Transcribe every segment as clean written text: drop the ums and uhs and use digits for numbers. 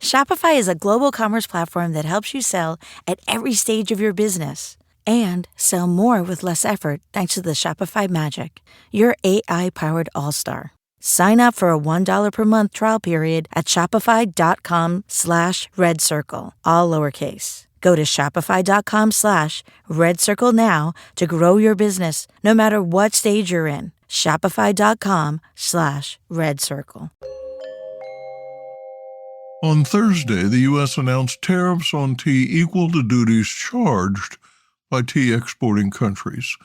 Shopify is a global commerce platform that helps you sell at every stage of your business and sell more with less effort thanks to the Shopify Magic, your AI-powered all-star. Sign up for a $1 per month trial period at shopify.com/redcircle, all lowercase. Go to shopify.com/redcircle now to grow your business no matter what stage you're in. Shopify.com/redcircle. On Thursday, the U.S. announced tariffs on tea equal to duties charged by tea exporting countries.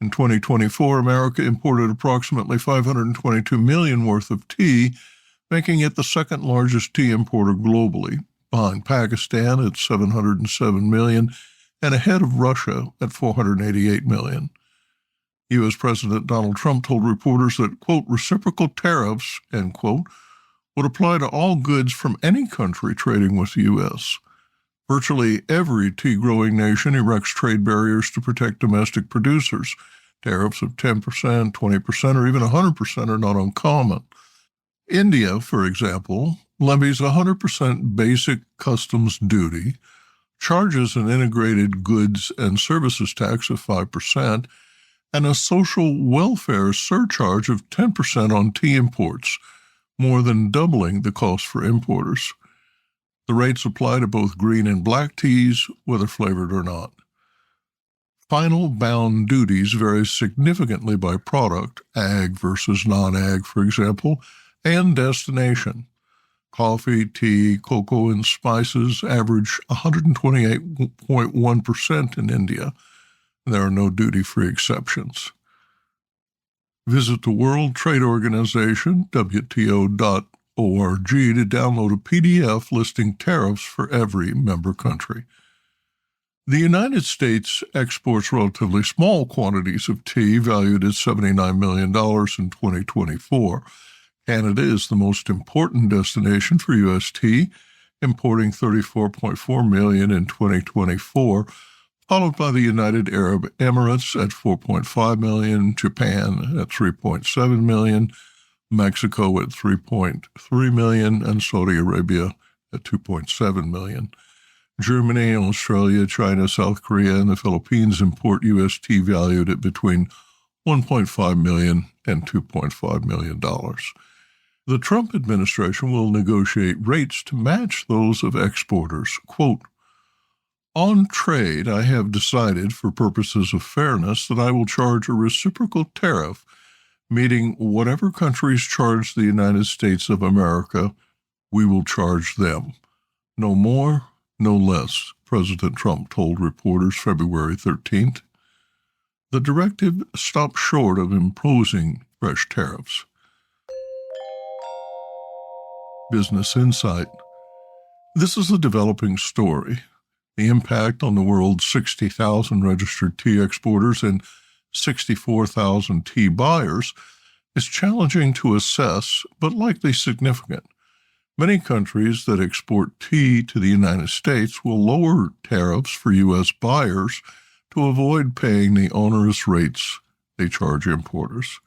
In 2024, America imported approximately $522 million worth of tea, making it the second largest tea importer globally, behind Pakistan at $707 million and ahead of Russia at $488 million. U.S. President Donald Trump told reporters that, quote, reciprocal tariffs, end quote, would apply to all goods from any country trading with the U.S. Virtually every tea-growing nation erects trade barriers to protect domestic producers. Tariffs of 10%, 20%, or even 100% are not uncommon. India, for example, levies 100% basic customs duty, charges an integrated goods and services tax of 5%, and a social welfare surcharge of 10% on tea imports, more than doubling the cost for importers. The rates apply to both green and black teas, whether flavored or not. Final bound duties vary significantly by product, ag versus non-ag, for example, and destination. Coffee, tea, cocoa, and spices average 128.1% in India. There are no duty-free exceptions. Visit the World Trade Organization, WTO.org, to download a PDF listing tariffs for every member country. The United States exports relatively small quantities of tea, valued at $79 million in 2024. Canada is the most important destination for U.S. tea, importing $34.4 million in 2024, followed by the United Arab Emirates at $4.5 million, Japan at $3.7 million, Mexico at $3.3 million, and Saudi Arabia at $2.7 million. Germany, Australia, China, South Korea, and the Philippines import U.S. tea valued at between $1.5 million and $2.5 million. The Trump administration will negotiate rates to match those of exporters. Quote, on trade, I have decided for purposes of fairness that I will charge a reciprocal tariff, meaning whatever countries charge the United States of America, we will charge them. No more, no less, President Trump told reporters February 13th. The directive stopped short of imposing fresh tariffs. Business Insight. This is a developing story. The impact on the world's 60,000 registered tea exporters and 64,000 tea buyers is challenging to assess, but likely significant. Many countries that export tea to the United States will lower tariffs for U.S. buyers to avoid paying the onerous rates they charge importers.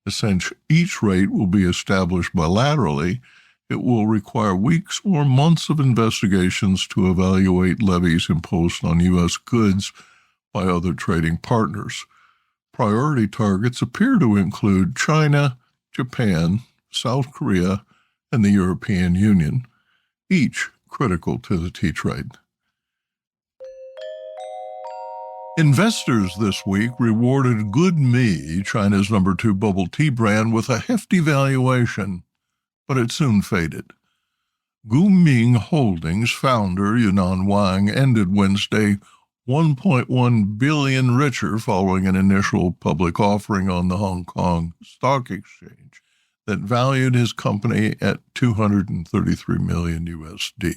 Since each rate will be established bilaterally, it will require weeks or months of investigations to evaluate levies imposed on U.S. goods by other trading partners. Priority targets appear to include China, Japan, South Korea, and the European Union, each critical to the tea trade. Investors this week rewarded Good Me, China's number 2 bubble tea brand, with a hefty valuation, but it soon faded. Guming Holdings founder Yunnan Wang ended Wednesday $1.1 billion richer following an initial public offering on the Hong Kong Stock Exchange that valued his company at $233 million USD.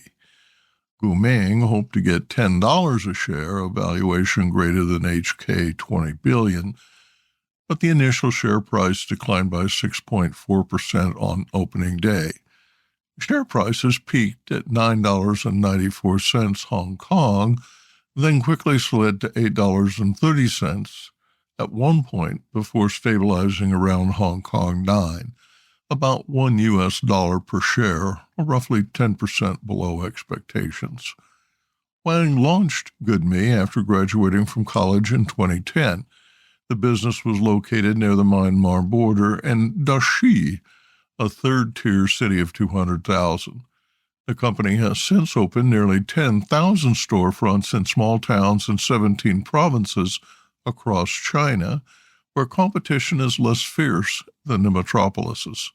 Guming hoped to get $10 a share, a valuation greater than HK $20 billion, but the initial share price declined by 6.4% on opening day. Share prices peaked at $9.94 Hong Kong, then quickly slid to $8.30 at one point before stabilizing around Hong Kong 9. about $1 per share, or roughly 10% below expectations. Wang launched GoodMe after graduating from college in 2010. The business was located near the Myanmar border and Dashi, a third-tier city of 200,000. The company has since opened nearly 10,000 storefronts in small towns in 17 provinces across China, where competition is less fierce than the metropolises.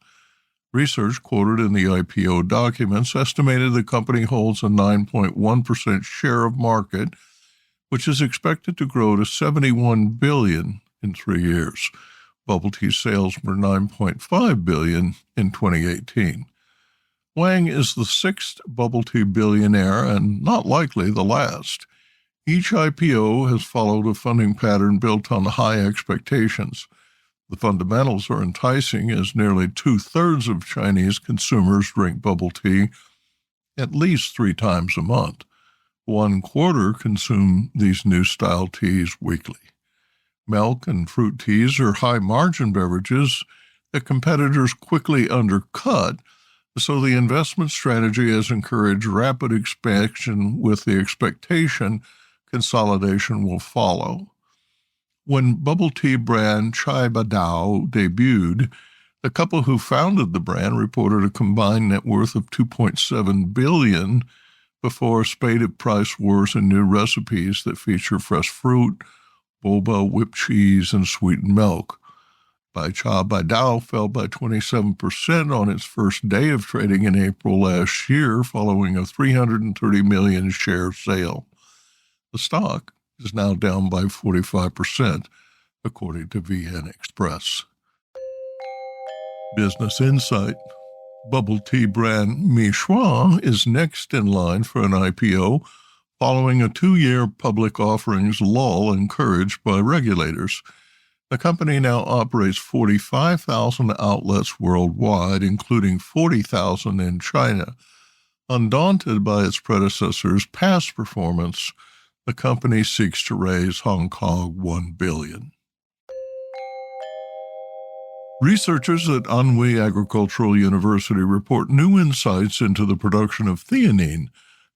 Research quoted in the IPO documents estimated the company holds a 9.1% share of market, which is expected to grow to $71 billion in 3 years. Bubble tea sales were $9.5 billion in 2018. Wang is the sixth bubble tea billionaire and not likely the last. Each IPO has followed a funding pattern built on high expectations. The fundamentals are enticing as nearly 2/3 of Chinese consumers drink bubble tea at least 3 times a month. 1/4 consume these new style teas weekly. Milk and fruit teas are high-margin beverages that competitors quickly undercut, so the investment strategy has encouraged rapid expansion with the expectation consolidation will follow. When bubble tea brand Chai Badao debuted, the couple who founded the brand reported a combined net worth of $2.7 billion before a spate of price wars and new recipes that feature fresh fruit, boba, whipped cheese, and sweetened milk. Chai Badao fell by 27% on its first day of trading in April last year following a 330 million share sale. The stock is now down by 45%, according to VN Express. Business Insight. Bubble tea brand Mishua is next in line for an IPO following a 2-year public offerings lull encouraged by regulators. The company now operates 45,000 outlets worldwide, including 40,000 in China. Undaunted by its predecessor's past performance, the company seeks to raise Hong Kong $1 billion. Researchers at Anhui Agricultural University report new insights into the production of theanine,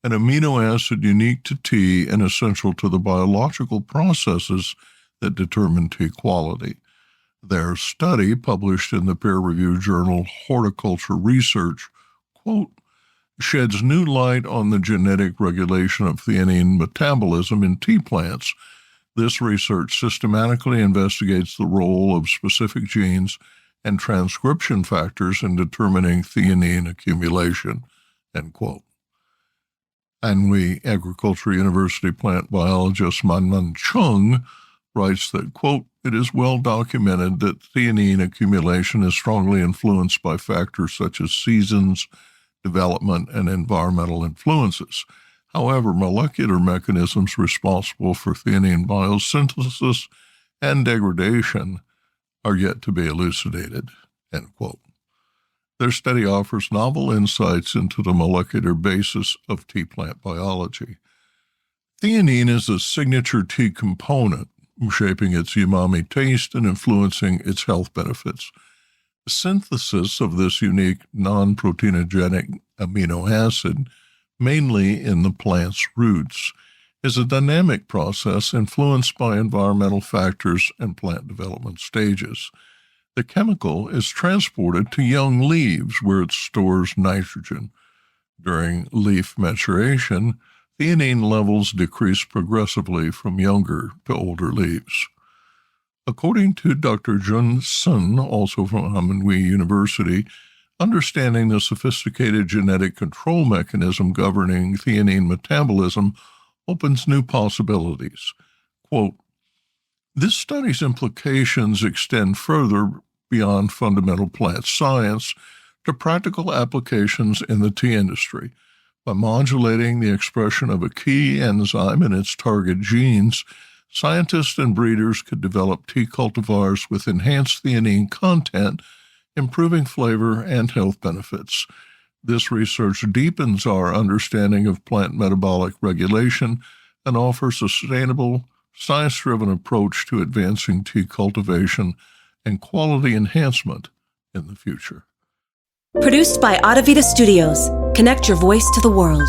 an amino acid unique to tea and essential to the biological processes that determine tea quality. Their study, published in the peer-reviewed journal Horticulture Research, quote, sheds new light on the genetic regulation of theanine metabolism in tea plants. This research systematically investigates the role of specific genes and transcription factors in determining theanine accumulation, end quote. Anhui Agriculture University plant biologist Manman Chung writes that, quote, it is well documented that theanine accumulation is strongly influenced by factors such as seasons, development, and environmental influences. However, molecular mechanisms responsible for theanine biosynthesis and degradation are yet to be elucidated, end quote. Their study offers novel insights into the molecular basis of tea plant biology. Theanine is a signature tea component, shaping its umami taste and influencing its health benefits. The synthesis of this unique non-proteinogenic amino acid, mainly in the plant's roots, is a dynamic process influenced by environmental factors and plant development stages. The chemical is transported to young leaves where it stores nitrogen. During leaf maturation, theanine levels decrease progressively from younger to older leaves. According to Dr. Jun Sun, also from Anhui University, understanding the sophisticated genetic control mechanism governing theanine metabolism opens new possibilities. Quote, this study's implications extend further beyond fundamental plant science to practical applications in the tea industry. By modulating the expression of a key enzyme in its target genes, scientists and breeders could develop tea cultivars with enhanced theanine content, improving flavor and health benefits. This research deepens our understanding of plant metabolic regulation and offers a sustainable, science-driven approach to advancing tea cultivation and quality enhancement in the future. Produced by Audavita Studios. Connect your voice to the world.